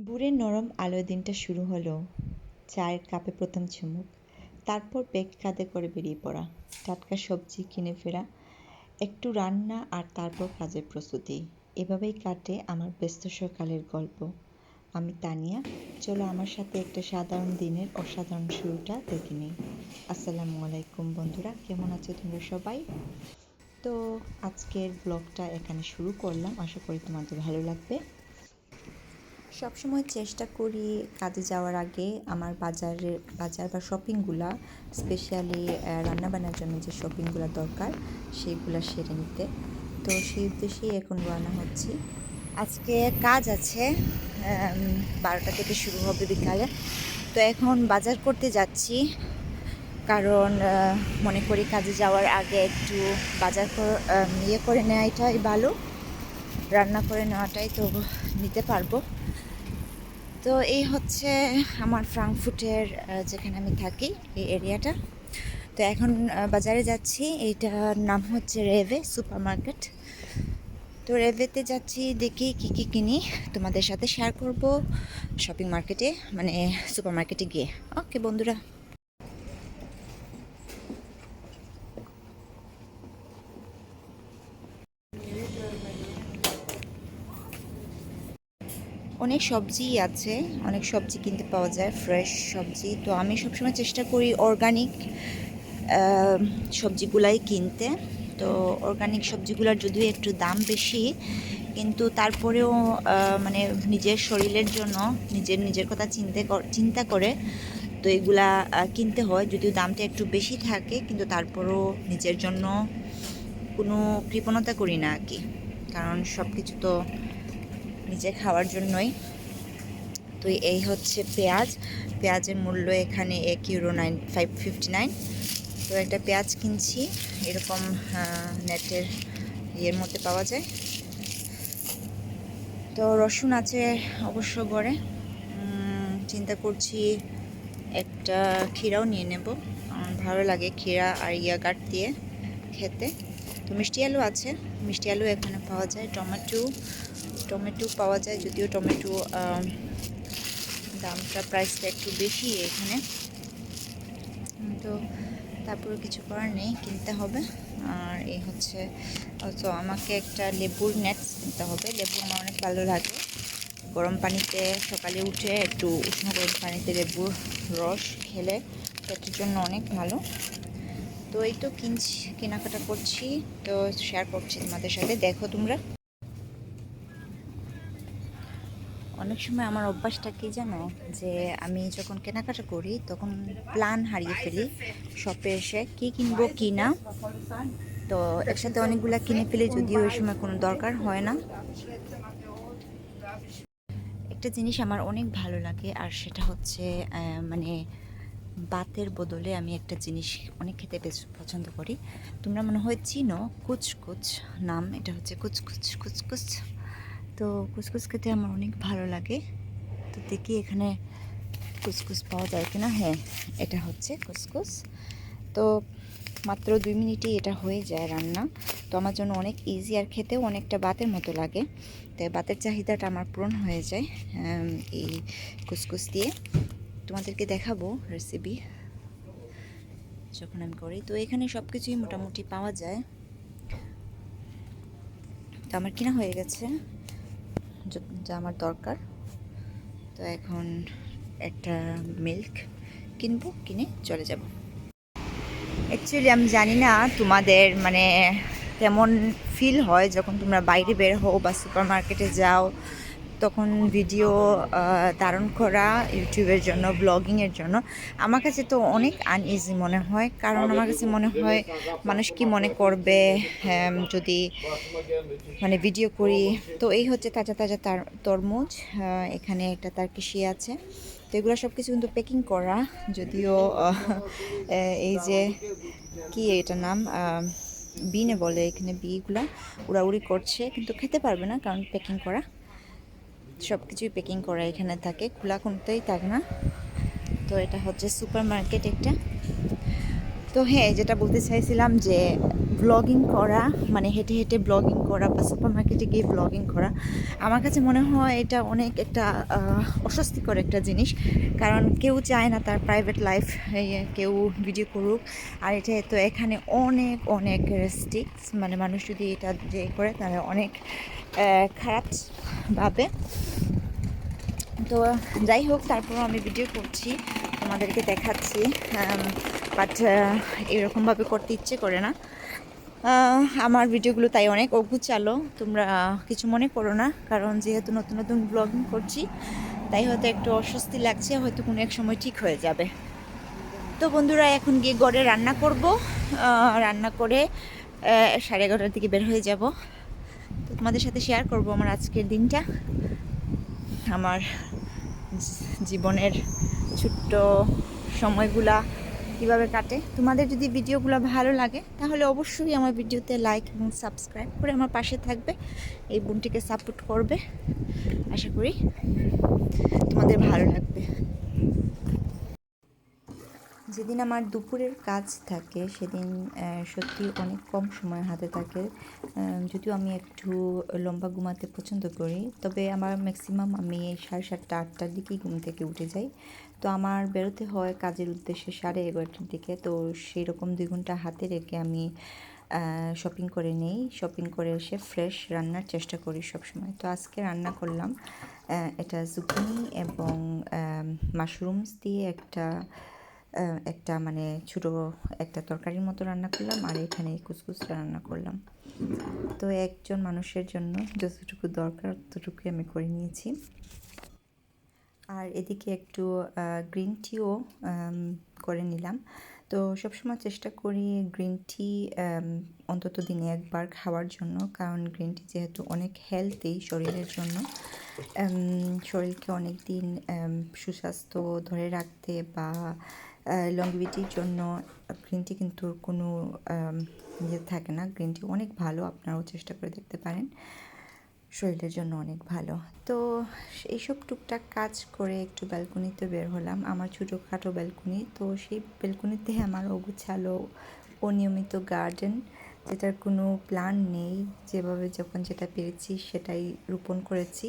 ভোরের নরম আলোয় দিনটা শুরু হলো। চায়ের কাপে প্রথম চুমুক, তারপর ব্যাগ কাঁধে করে বেরিয়ে পড়া, টাটকা সবজি কিনে ফেরা, একটু রান্না আর তারপর কাজের প্রস্তুতি। এভাবেই কাটে আমার ব্যস্ত সকালের গল্প। আমি তানিয়া। চলো আমার সাথে একটা সাধারণ দিনের অসাধারণ শুরুটা দেখে নিই। আসসালামু আলাইকুম বন্ধুরা, কেমন আছো তোমরা সবাই? তো আজকের ব্লগটা এখানে শুরু করলাম, আশা করি তোমাদের ভালো লাগবে। সবসময় চেষ্টা করি কাজে যাওয়ার আগে আমার বাজার বা শপিংগুলা, স্পেশালি রান্নাবান্নার জন্য যে শপিংগুলো দরকার সেইগুলো সেরে নিতে। তো সেই উদ্দেশ্যেই এখন রান্না হচ্ছি। আজকে কাজ আছে, 12টা থেকে শুরু হবে বিকালে। তো এখন বাজার করতে যাচ্ছি, কারণ মনে করি কাজে যাওয়ার আগে একটু বাজার করে নেওয়াটাই ভালো, রান্না করে নেওয়াটাই তো নিতে পারবো। তো এই হচ্ছে আমার ফ্রাঙ্কফুটের যেখানে আমি থাকি, এই এরিয়াটা। তো এখন বাজারে যাচ্ছি, এইটার নাম হচ্ছে রেভে সুপার মার্কেট। তো রেভেতে যাচ্ছি, দেখি কী কী কিনি তোমাদের সাথে শেয়ার করব শপিং মার্কেটে, মানে সুপার মার্কেটে গিয়ে। ওকে বন্ধুরা, অনেক সবজিই আছে, অনেক সবজি কিনতে পাওয়া যায়, ফ্রেশ সবজি। তো আমি সবসময় চেষ্টা করি অর্গানিক সবজিগুলাই কিনতে। তো অর্গানিক সবজিগুলোর যদিও একটু দাম বেশি, কিন্তু তারপরেও মানে নিজের শরীরের জন্য নিজের কথা চিন্তা করে তো এগুলা কিনতে হয়। যদিও দামটা একটু বেশি থাকে, কিন্তু তারপরও নিজের জন্য কোনো কৃপণতা করি না আর কি, কারণ সব কিছু তো নিজে খাওয়ার জন্যই। তো এই হচ্ছে পেঁয়াজের মূল্য এখানে €1 5.59। তো একটা পেঁয়াজ কিনছি, এরকম নেটের ইয়ের মধ্যে পাওয়া যায়। তো রসুন আছে অবশ্য ঘরে। চিন্তা করছি একটা ক্ষীরাও নিয়ে নেব, আমার ভালো লাগে ক্ষীরা আর ইয়াগার্ট দিয়ে খেতে। তো মিষ্টি আলু আছে, মিষ্টি আলু এখানে পাওয়া যায়। টমেটো পাওয়া যায়, যদিও টমেটো দামটা প্রাইসটা একটু বেশি এখানে। তো তারপরে কিছু করার নেই, কিনতে হবে। আর এই হচ্ছে তো আমাকে একটা লেবুর নেটস কিনতে হবে। লেবু আমার অনেক ভালো লাগে, গরম পানিতে সকালে উঠে একটু উষ্ণ গরম পানিতে লেবুর রস খেলে পেটের জন্য অনেক ভালো। তো এই তো কেনাকাটা করছি, তো শেয়ার করছি তোমাদের সাথে, দেখো তোমরা। অনেক সময় আমার অভ্যাসটা কি জানো, যে আমি যখন কেনাকাটা করি তখন প্ল্যান হারিয়ে ফেলি শপে এসে কী কিনবো কী না। তো একসাথে অনেকগুলো কিনে ফেলি, যদিও ওই সময় কোনো দরকার হয় না। একটা জিনিস আমার অনেক ভালো লাগে, আর সেটা হচ্ছে মানে ভাতের বদলে আমি একটা জিনিস অনেক খেতে বেশ পছন্দ করি। তোমরা মনে হয় চিনো, কুচকুচ নাম, এটা হচ্ছে কুচকুচ। তো কুচকুচ খেতে আমার অনেক ভালো লাগে। তো দেখি এখানে কুচকুচ পাওয়া যায় কিনা। হ্যাঁ, এটা হচ্ছে কুচকুচ। তো মাত্র 2 মিনিটেই এটা হয়ে যায় রান্না। তো আমার জন্য অনেক ইজি, আর খেতেও অনেকটা ভাতের মতো লাগে। তাই ভাতের চাহিদাটা আমার পূরণ হয়ে যায় এই কুচকুচ দিয়ে। তোমাদেরকে দেখাবো রেসিপি যখন আমি করি। তো এখানে সব কিছুই মোটামুটি পাওয়া যায়। তো আমার কিনা হয়ে গেছে যা আমার দরকার। তো এখন একটা মিল্ক কিনবো, কিনে চলে যাব। অ্যাকচুয়ালি আমি জানি না তোমাদের মানে কেমন ফিল হয় যখন তোমরা বাইরে বের হও বা সুপার মার্কেটে যাও, তখন ভিডিও ধারণ করা ইউটিউবের জন্য, ব্লগিংয়ের জন্য। আমার কাছে তো অনেক আনইজি মনে হয়, কারণ আমার কাছে মনে হয় মানুষ কি মনে করবে যদি মানে ভিডিও করি। তো এই হচ্ছে তাজা তাজা তরমুজ, এখানে একটা তারকিশি আছে। তো এগুলো সব কিছু কিন্তু প্যাকিং করা, যদিও এই যে কি এটার নাম, বিনে বলে এখানে, বিগুলা উড়াউড়ি করছে, কিন্তু খেতে পারবে না কারণ প্যাকিং করা। সব কিছুই প্যাকিং করা এখানে থাকে, খোলা কোনটাই থাকে না। তো এটা হচ্ছে সুপার মার্কেট একটা। তো হ্যাঁ, যেটা বলতে চাইছিলাম যে ব্লগিং করা মানে হেঁটে হেঁটে ব্লগিং করা বা সুপার মার্কেটে গিয়ে ব্লগিং করা আমার কাছে মনে হয় এটা অনেক একটা অস্বস্তিকর একটা জিনিস। কারণ কেউ চায় না তার প্রাইভেট লাইফ কেউ ভিডিও করুক। আর এটা তো এখানে অনেক অনেক রেস্ট্রিক্টস, মানে মানুষ যদি এটা যে করে তাহলে অনেক খারাপ ভাবে। তো যাই হোক, তারপর আমি ভিডিও করছি, তোমাদেরকে দেখাচ্ছি, বাট এরকমভাবে করতে ইচ্ছে করে না আমার ভিডিওগুলো, তাই অনেক অগুচালো। তোমরা কিছু মনে করো না, কারণ যেহেতু নতুন নতুন ব্লগিং করছি তাই হয়তো একটু অস্বস্তি লাগছে, হয়তো কোনো এক সময় ঠিক হয়ে যাবে। তো বন্ধুরা, এখন গিয়ে ঘরে রান্না করব, রান্না করে 11:30টার দিকে বের হয়ে যাব। তো তোমাদের সাথে শেয়ার করব আমার আজকের দিনটা, আমার জীবনের ছোট্ট সময়গুলা কীভাবে কাটে। তোমাদের যদি ভিডিওগুলো ভালো লাগে তাহলে অবশ্যই আমার ভিডিওতে লাইক এবং সাবস্ক্রাইব করে আমার পাশে থাকবে, এই বোনটিকে সাপোর্ট করবে। আশা করি তোমাদের ভালো লাগবে। যেদিন আমার দুপুরের কাজ থাকে সেদিন সত্যি অনেক কম সময় হাতে থাকে। যদিও আমি একটু লম্বা ঘুমাতে পছন্দ করি, তবে আমার ম্যাক্সিমাম আমি 7:30 8টার দিকেই ঘুম থেকে উঠে যাই। তো আমার বেরোতে হয় কাজের উদ্দেশ্যে 11:30টার দিকে। তো সেই রকম 2 ঘন্টা হাতে রেখে আমি শপিং করে নেই। শপিং করে এসে ফ্রেশ রান্নার চেষ্টা করি সবসময়। তো আজকে রান্না করলাম এটা জুকিনি এবং মাশরুমস দিয়ে একটা মানে ছোটো একটা তরকারির মতো রান্না করলাম, আর এখানে কুচকুচটা রান্না করলাম। তো একজন মানুষের জন্য যতটুকু দরকার ততটুকুই আমি করে নিয়েছি। আর এদিকে একটু গ্রিন টিও করে নিলাম। তো সবসময় চেষ্টা করি গ্রিন টি অন্তত দিনে একবার খাওয়ার জন্য, কারণ গ্রিন টি যেহেতু অনেক হেলদি শরীরের জন্য, শরীরকে অনেক দিন সুস্বাস্থ্য ধরে রাখতে বা লংজিভিটির জন্য গ্রিন টি কিন্তু কোনো ইয়ে থাকে না। গ্রিন টি অনেক ভালো, আপনারাও চেষ্টা করে দেখতে পারেন, শরীরের জন্য অনেক ভালো। তো এইসব টুকটাক কাজ করে একটু ব্যালকনিতে বের হলাম, আমার ছোটোখাটো ব্যালকনি। তো সেই ব্যালকনিতে আমার অগুছালো অনিয়মিত গার্ডেন, যেটার কোনো প্ল্যান নেই, যেভাবে যখন যেটা পেরেছি সেটাই রোপণ করেছি।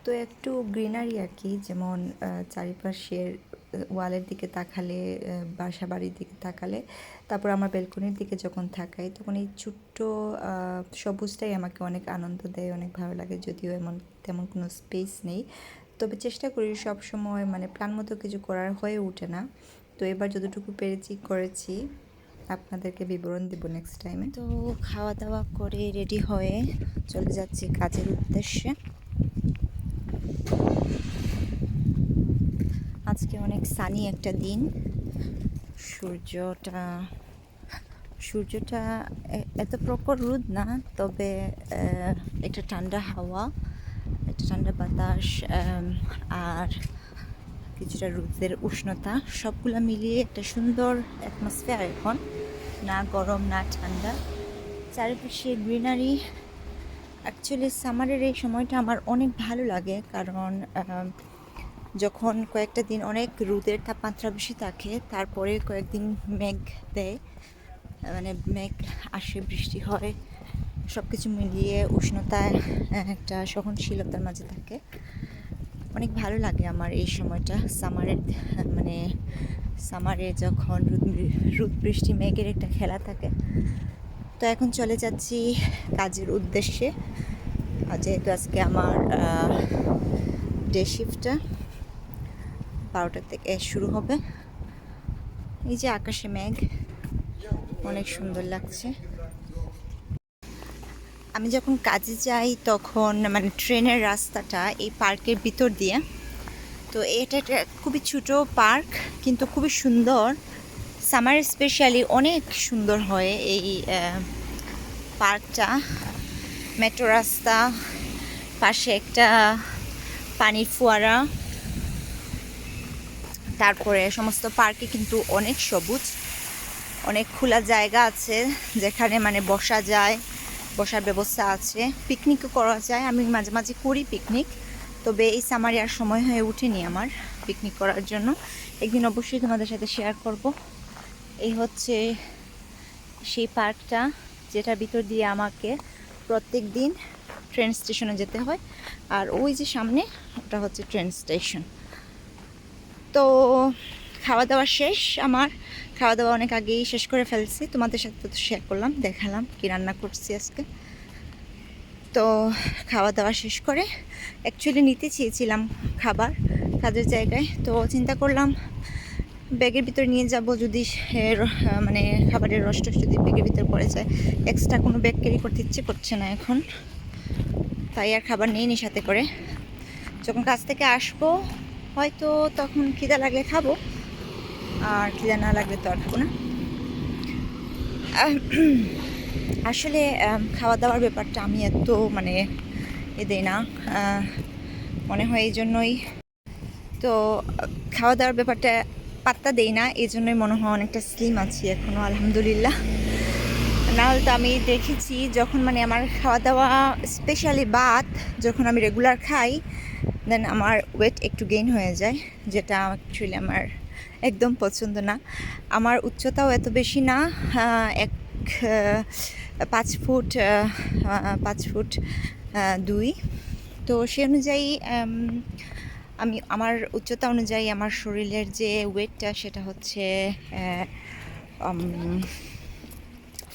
তো একটু গ্রিনারি আর কি, যেমন চারিপাশের ওয়ালের দিকে তাকালে, বাসা বাড়ির দিকে তাকালে, তারপর আমার ব্যালকনির দিকে যখন তাকাই তখন এই ছোট্ট সবুজটাই আমাকে অনেক আনন্দ দেয়, অনেক ভালো লাগে। যদিও তেমন কোনো স্পেস নেই, তবে চেষ্টা করি সব সময়, মানে প্ল্যান মতো কিছু করার হয়ে ওঠে না। তো এবার যতটুকু পেরেছি করেছি, আপনাদেরকে বিবরণ দেব নেক্সট টাইমে। তো খাওয়া দাওয়া করে রেডি হয়ে চলে যাচ্ছি কাজের উদ্দেশ্যে। আজকে অনেক সানি একটা দিন, সূর্যটা এত প্রখর রোদ না, তবে একটা ঠান্ডা হাওয়া, একটা ঠান্ডা বাতাস, আর কিছুটা রোদের উষ্ণতা, সবগুলো মিলিয়ে একটা সুন্দর অ্যাটমসফিয়ার এখন, না গরম না ঠান্ডা, চারিপাশে গ্রিনারি। অ্যাকচুয়ালি সামারের এই সময়টা আমার অনেক ভালো লাগে, কারণ যখন কয়েকটা দিন অনেক রোদের তাপমাত্রা বেশি থাকে, তারপরে কয়েকদিন মেঘ দেয়, মানে মেঘ আসে, বৃষ্টি হয়, সব কিছু মিলিয়ে উষ্ণতায় একটা সহনশীলতার মাঝে থাকে। অনেক ভালো লাগে আমার এই সময়টা, মানে সামারে যখন রোদ বৃষ্টি মেঘের একটা খেলা থাকে। তো এখন চলে যাচ্ছি কাজের উদ্দেশ্যে, যেহেতু আজকে আমার ডে শিফটটা 12টা থেকে শুরু হবে। এই যে আকাশে মেঘ, অনেক সুন্দর লাগছে। আমি যখন কাজে যাই তখন মানে ট্রেনের রাস্তাটা এই পার্কের ভিতর দিয়ে, তো এটা একটা খুবই ছোটো পার্ক কিন্তু খুবই সুন্দর। সামার স্পেশালি অনেক সুন্দর হয় এই পার্কটা। মেট্রো রাস্তা, পাশে একটা পানির ফোয়ারা, তারপরে সমস্ত পার্কে কিন্তু অনেক সবুজ, অনেক খোলা জায়গা আছে যেখানে মানে বসা যায়, বসার ব্যবস্থা আছে, পিকনিকও করা যায়। আমি মাঝে মাঝে করি পিকনিক, তবে এই সামারে আর সময় হয়ে ওঠেনি আমার পিকনিক করার জন্য। একদিন অবশ্যই তোমাদের সাথে শেয়ার করব এই হচ্ছে সেই পার্কটা, যেটার ভিতর দিয়ে আমাকে প্রত্যেক দিন ট্রেন স্টেশনে যেতে হয়। আর ওই যে সামনে, ওটা হচ্ছে ট্রেন স্টেশন। তো খাওয়া দাওয়া শেষ আমার। খাওয়া দাওয়া অনেক আগেই শেষ করে ফেলছি, তোমাদের সাথে তো শেয়ার করলাম, দেখালাম কি রান্না করছি আজকে। তো খাওয়া দাওয়া শেষ করে অ্যাকচুয়ালি নিতে চেয়েছিলাম খাবার কাজের জায়গায়, তো চিন্তা করলাম ব্যাগের ভিতরে নিয়ে যাব, যদি মানে খাবারের রসটা যদি ব্যাগের ভিতরে পড়ে যায়, এক্সট্রা কোনো ব্যাগ ক্যারি করতে ইচ্ছে করছে না এখন, তাই আর খাবার নিয়ে নি সাথে করে। যখন কাজ থেকে আসবো হয়তো তখন খিদা লাগলে খাবো, আর খিদা না লাগলে তো আর খাবো না। আসলে খাওয়া দাওয়ার ব্যাপারটা আমি এত মানে দেই না, মনে হয় এই জন্যই তো খাওয়া দাওয়ার ব্যাপারটা পাত্তা দেই না, এই জন্যই মনে হয় অনেকটা স্লিম আছি এখনও, আলহামদুলিল্লাহ। নাহলে তো আমি দেখেছি যখন মানে আমার খাওয়া দাওয়া, স্পেশালি ভাত যখন আমি রেগুলার খাই, দেন আমার ওয়েট একটু গেইন হয়ে যায়, যেটা অ্যাকচুয়ালি আমার একদম পছন্দ না। আমার উচ্চতাও এত বেশি না, 5 ফুট 2। তো সে অনুযায়ী আমার উচ্চতা অনুযায়ী আমার শরীরের যে ওয়েটটা সেটা হচ্ছে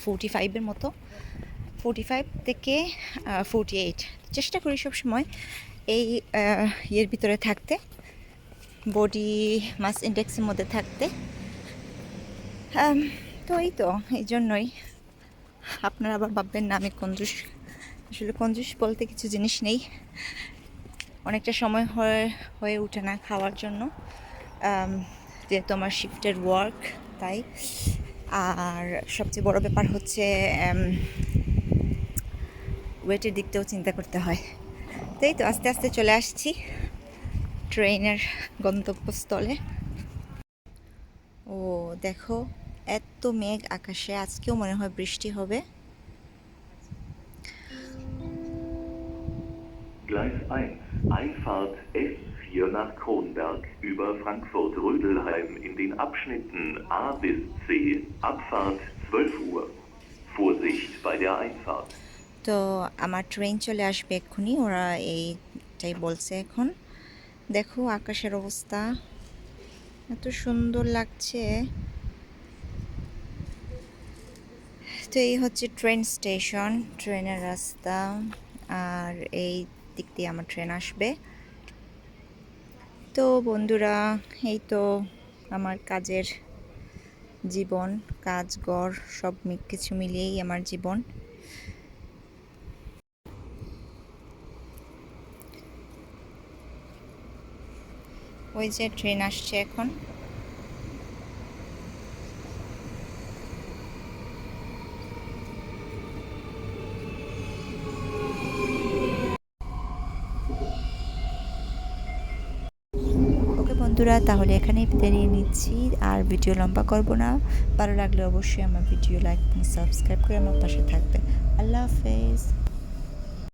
45-এর মতো, 45 থেকে 48। চেষ্টা করি সবসময় এই ইয়ের ভিতরে থাকতে, বডি মাস ইন্ডেক্সের মধ্যে থাকতে। তো এই জন্যই আপনারা আবার ভাববেন না আমি কঞ্জুস, আসলে কঞ্জুস বলতে কিছু জিনিস নেই, অনেকটা সময় হয়ে ওঠে না খাওয়ার জন্য, যেহেতু আমার শিফটের ওয়ার্ক, তাই। আর সবচেয়ে বড় ব্যাপার হচ্ছে ওয়েটের দিকটাও চিন্তা করতে হয়। তাই তো আস্তে আস্তে চলে আসছি ট্রেনের গন্তব্যস্থলে। ও দেখো, এত মেঘ আকাশে, আজকেও মনে হয় বৃষ্টি হবে। Gleis 1, Einfahrt S4 nach Kronberg über Frankfurt-Rödelheim in den Abschnitten A bis C, Abfahrt 12 Uhr. Vorsicht bei der Einfahrt. তো আমার ট্রেন চলে আসবে এক্ষুনি, ওরা এইটাই বলছে এখন। দেখো আকাশের অবস্থা, এত সুন্দর লাগছে। তো এই হচ্ছে ট্রেন স্টেশন, ট্রেনের রাস্তা, আর এই দিক দিয়ে আমার ট্রেন আসবে। তো বন্ধুরা, এই তো আমার কাজের জীবন, কাজ গড় সব কিছু মিলিয়েই আমার জীবন। ওই যে ট্রেন আসছে এখন। বন্ধুরা, তাহলে এখানেই বিদায় নিয়ে নিচ্ছি, আর ভিডিও লম্বা করব না। ভালো লাগলে অবশ্যই আমার ভিডিও লাইক এবং সাবস্ক্রাইব করে আমার পাশে থাকবে। আল্লাহ হাফেজ।